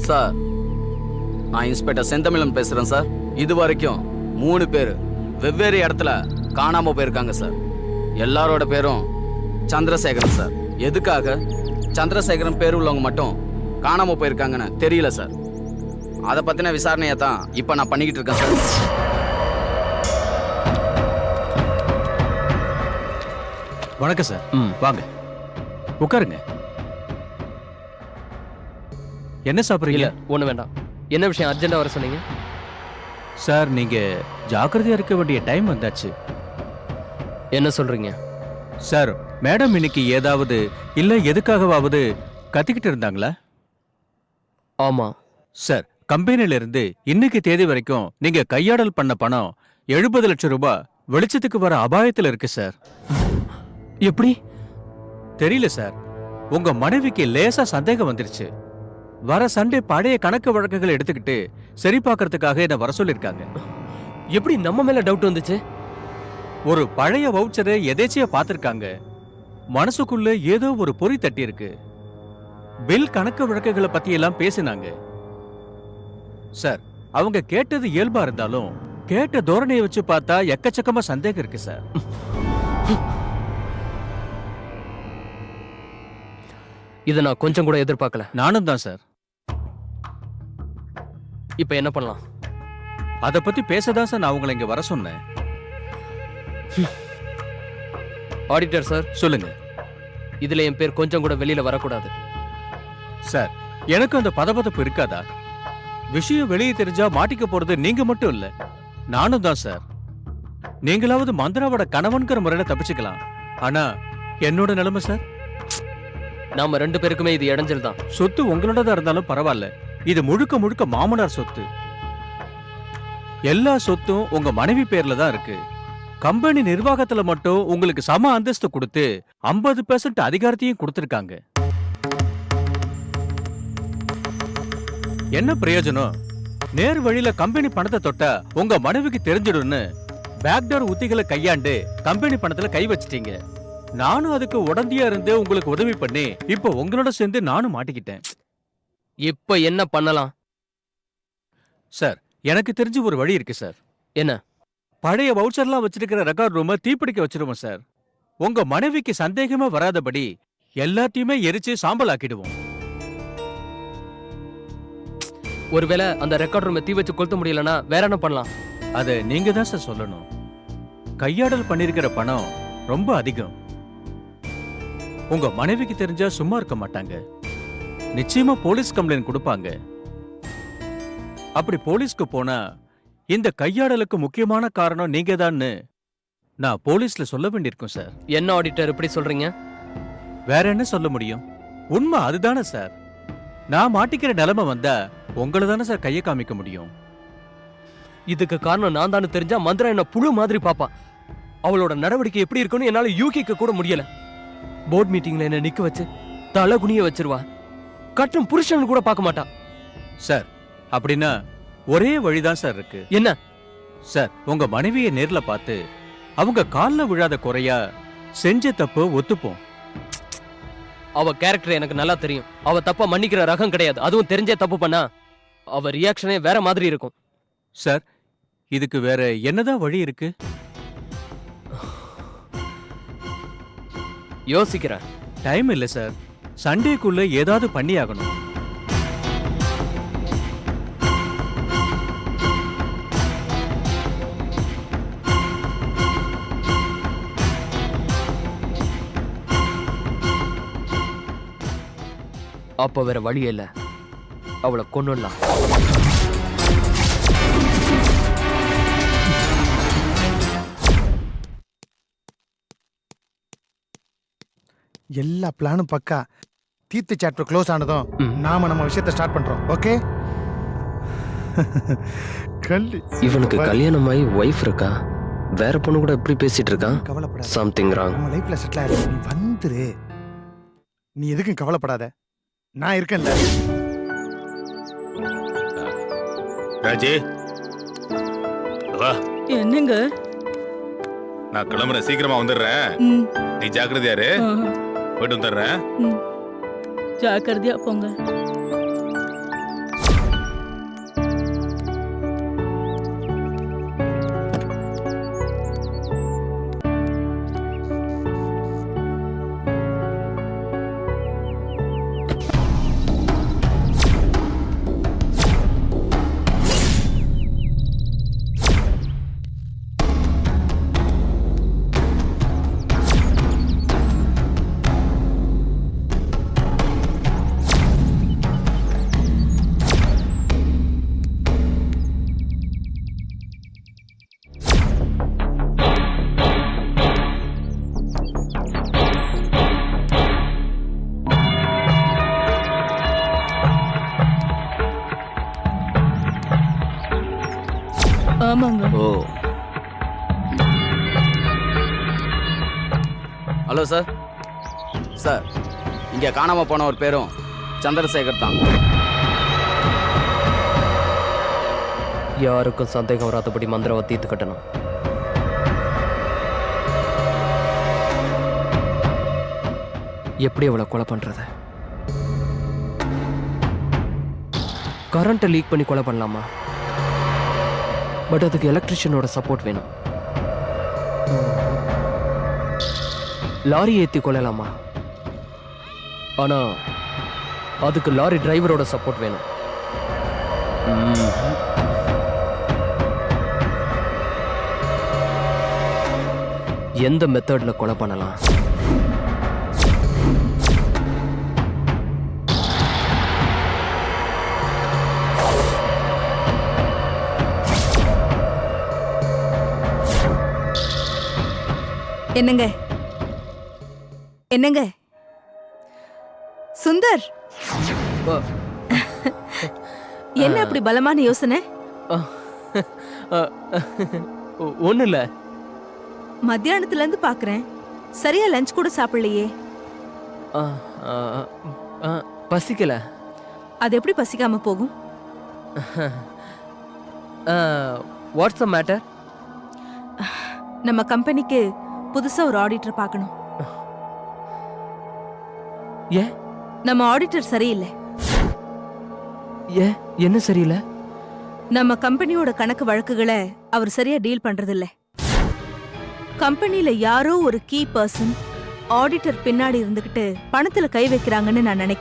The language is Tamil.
சார், நான் இன்ஸ்பெக்டர் செந்தமிழன் பேசுறேன் சார். இது வரைக்கும் 3 பேர் வெவ்வேறு இடத்துல காணாம போயிருக்காங்க சார். எல்லாரோட பேரும் சந்திரசேகரன் சார். எதுக்காக சந்திரசேகரன் பேர் உள்ளவங்க மட்டும் காணாம போயிருக்காங்கன்னு தெரியல சார். அதை பத்தின விசாரணையை தான் இப்ப நான் பண்ணிக்கிட்டு இருக்கேன் சார். வணக்கம் சார். வாங்க உட்காருங்க. என்ன சாப்பிடுறீங்க? இல்ல ஒண்ணு வேண்டாம். என்ன விஷயம் அர்ஜென்ட்டா வர சொன்னீங்க? சார், நீங்க ஜாக்கிரதையா இருக்க வேண்டிய டைம் வந்தாச்சு. என்ன சொல்றீங்க? சார், மேடம் இன்னைக்கு ஏதாவது இல்ல எதுக்காகவாவது கத்திக்கிட்டு இருந்தாங்களா? ஆமா சார், கம்பெனில இருந்து இன்னைக்கு தேதி வரைக்கும் நீங்க கையாடல் பண்ண பணம் 70 லட்சம் ரூபாய் வெளிச்சத்துக்கு வர அபாயத்துல இருக்கு சார். எப்படி? தெரியல சார். உங்க மனைவிக்கு லேசா சந்தேகம் வந்துருச்சு. வர சண்டே பழைய கணக்கு வழக்குகளை எடுத்துக்கிட்டு சரி பார்க்கறதுக்காக என்ன வர சொல்லிருக்காங்க. எப்படி நம்ம மேல டவுட் வந்துச்சு? ஒரு பழைய வவுச்சரை எதேச்சியா பார்த்திருக்காங்க. மனசுக்குள்ள ஏதோ ஒரு பொறி தட்டி இருக்கு. பில் கணக்கு வழக்குகளை பத்தி எல்லாம் பேசினாங்க. சார், அவங்க கேட்டது இயல்பா இருந்தாலும் கேட்ட தோரணையை வச்சு பார்த்தா எக்கச்சக்கமா சந்தேகம் இருக்கு சார். இதை நான் கொஞ்சம் கூட எதிர்பார்க்கல. நானும் தான் சார். இப்ப என்ன பண்ணலாம்? அத பத்தி பேசதான் சார் நான் உங்களை இங்க வர சொன்னேன். ஆடிட்டர் சார், சொல்லுங்க. இதுல என் பேர் கொஞ்சம் கூட வெளியில வரக்கூடாது. சார், எனக்கு அந்த பதபதப்பு இருக்காதா? விஷயம் வெளியே தெரிஞ்சா மாட்டிக்க போறது நீங்க மட்டும் இல்ல, நானும் தான் சார். நீங்களாவது மந்திராவோட கணவன்கிற முறையில தப்பிச்சுக்கலாம். ஆனா என்னோட நிலைமை சார், நாம 2 பேருக்குமே இது இடைஞ்சல் தான். சொத்து உங்களோடதா இருந்தாலும் பரவாயில்ல, இது முழுக்க முழுக்க மாமனார் சொத்து. எல்லா சொத்தும் உங்க மனைவி பேர்ல தான் இருக்கு. கம்பெனி நிர்வாகத்துல மட்டும் உங்களுக்கு சம அந்தஸ்து கொடுத்து 50% அதிகாரத்தையும் கொடுத்திருக்காங்க. என்ன பிரயோஜனம்? நேர் வழியில கம்பெனி பணத்தை தொட்டா உங்க மனைவிக்கு தெரிஞ்சிடும்னு பேக்டோர் உத்திகளை கையாண்டு கம்பெனி பணத்துல கை வச்சிட்டீங்க. நானும் அதுக்கு உடந்தையா இருந்து உங்களுக்கு உதவி பண்ணி இப்ப உங்களோட சேர்ந்து நானும் மாட்டிக்கிட்டேன். இப்ப என்ன பண்ணலாம்? சார், எனக்கு தெரிஞ்சு ஒரு வழி இருக்கு சார். என்ன? பழைய வவுச்சர்லாம் வச்சிருக்கிற ரெக்கார்ட் ரூமை தீப்பிடிக்க வச்சிருவோம் சார். உங்க மனைவிக்கு சந்தேகமே வராதபடி எல்லாத்தையுமே எரிச்சு சாம்பல் ஆக்கிடுவோம். ஒருவேளை அந்த ரெக்கார்ட் ரூமை தீ வச்சு கொளுத்த முடியலன்னா வேற என்ன பண்ணலாம்? அதை நீங்க தான் சார் சொல்லணும். கையாடல் பண்ணிருக்கிற பணம் ரொம்ப அதிகம். உங்க மனைவிக்கு தெரிஞ்சா சும்மா இருக்க மாட்டாங்க. நிச்சயமா போலீஸ் கம்ப்ளைண்ட் கொடுப்பாங்க. அப்படி போலீஸ்க்கு போனா இந்த கையாடலுக்கு முக்கியமான காரணம் நீங்க தான்னு நான் போலீஸ்ல சொல்ல வேண்டியிருக்கும் சார். என்ன ஆடிட்டர் இப்படி சொல்றீங்க? வேற என்ன சொல்ல முடியும்? உண்மை அதுதானே சார். நான் மாட்டிக்கிற நிலைமை வந்தா உங்களை தானே சார் கையை காமிக்க முடியும். இதுக்கு காரணம் நான் தானு தெரிஞ்சா மந்திரா என்ன புழு மாதிரி பாப்பா. அவளோட நடவடிக்கை எப்படி இருக்குன்னு என்னால யூகிக்க கூட முடியல. போர்ட் மீட்டிங்ல என்ன நிக்க வச்சு தலை குனிய வச்சிருவா. கட்டும் புருஷன் கூட பார்க்க மாட்டா. சார், அப்படின்னா ஒரே வழிதான் சார் இருக்கு. என்ன? சார், உங்க மனைவியை நேர்ல பார்த்து அவங்க கால்ல விழாத குறையா செஞ்ச தப்பு ஒத்துப்போம். அவ கேரக்டர் எனக்கு நல்லா தெரியும். அவ தப்பா மன்னிக்கிற ரகம் கிடையாது. அதுவும் தெரிஞ்சே தப்பு பண்ணா அவ ரியாக்ஷனே வேற மாதிரி இருக்கும். சார், இதுக்கு வேற என்னதான் வழி இருக்கு? யோசிக்கிறேன். டைம் இல்ல சார். சண்டேக்குள்ள ஏதாவது பண்ணி ஆகணும். அப்ப வேற வழி இல்ல. அவளை கொன்னுடலாம். எல்லா பிளானும் பக்கா. தீர்த்து சாப்டர் க்ளோஸ் ஆனதும் நாம நம்ம விஷயத்தை ஸ்டார்ட் பண்றோம். ஓகே? இவனுக்கு கல்யாணமாயி ஒய்ஃப் இருக்கா. வேற பொண்ணு கூட இப்படி பேசிட்டு இருக்கான். கவலைப்படாத. Something wrong. நம்ம லைஃப்ல செட்டில் ஆயிடும். நீ வந்துரு. நீ எதுக்கும் கவலைப்படாத. நான் இருக்கேன்ல. ராஜி, வா. என்னங்க? நான் கிளம்புறேன், சீக்கிரமா வந்துடுறேன். நீ ஜாக்கிரதையா இரு. போயிட்டு வந்துடுறேன். ஜாக்கிரதையா போங்க. ஆமாங்க. ஓ. Hello sir. சார், இங்க காணாம போன ஒரு பேரும் சந்திரசேகர் தான். யாருக்கும் சந்தேகம் வராதபடி மந்திரவை தீர்த்து கட்டணும். எப்படி அவளை கொலை பண்றது? கரண்ட்டை லீக் பண்ணி கொலை பண்ணலாமா? பட் அதுக்கு எலக்ட்ரிஷியனோட சப்போர்ட் வேணும். லாரி ஏத்தி கொள்ளலாமா? ஆனா அதுக்கு லாரி டிரைவரோட சப்போர்ட் வேணும். எந்த மெத்தட்ல கொலை பண்ணலாம்? என்னங்க என்னங்க சுந்தர், என்ன அப்படி பலமான யோசனை? ஒண்ணு இல்ல. மத்தியானத்துல இருந்து பாக்குறேன், சரியா லஞ்ச் கூட சாப்பிடலையே. பசிக்கல. அது எப்படி பசிக்காம போகும்? What's the matter? நம்ம கம்பெனிக்கு புதுசா ஒரு ஆடிட்டர் பார்க்கணும். ஏன்? நம்ம ஆடிட்டர் சரியில்லை. ஏன்? என்ன சரியில்லை? நம்ம கம்பெனியோட கணக்கு வழக்குகளை அவர் சரியா டீல் பண்றது இல்ல. கம்பெனில யாரோ ஒரு கீ பர்சன் ஆடிட்டர் பின்னாடி இருந்துகிட்டு பணத்துல கை வைக்கிறாங்கன்னு நான் நினைக்கிறேன்.